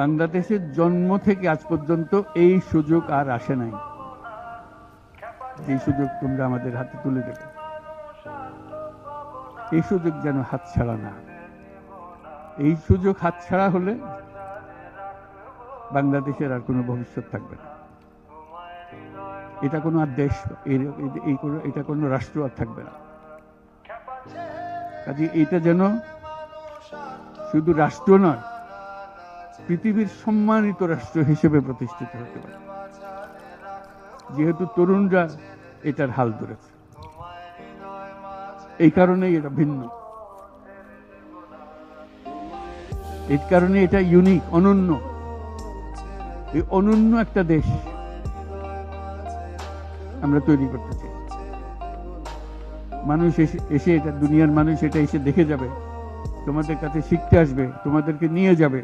বাংলাদেশের জন্ম থেকে আজ পর্যন্ত এই সুযোগ আর আসে নাই, যে সুযোগ তোমরা আমাদের হাতে তুলে দেবে। এই সুযোগ যেন হাতছাড়া না। এই সুযোগ হাতছাড়া হলে বাংলাদেশের আর কোনো ভবিষ্যৎ থাকবে না। এটা কোনো আর দেশ, এটা কোনো রাষ্ট্র আর থাকবে না। কাজে এটা যেন শুধু রাষ্ট্র নয়, পৃথিবীর সম্মানিত রাষ্ট্র হিসেবে প্রতিষ্ঠিত হতে পারে, যেহেতু তরুণরা এটার হাল ধরেছে। এই কারণেই এটা ভিন্ন, এই কারণে এটা ইউনিক, অনন্য। এই অনন্য একটা দেশ আমরা তৈরি করতে চাই। মানুষ এসে এটা, দুনিয়ার মানুষ এটা এসে দেখে যাবে, তোমাদের কাছে শিখতে আসবে, তোমাদেরকে নিয়ে যাবে।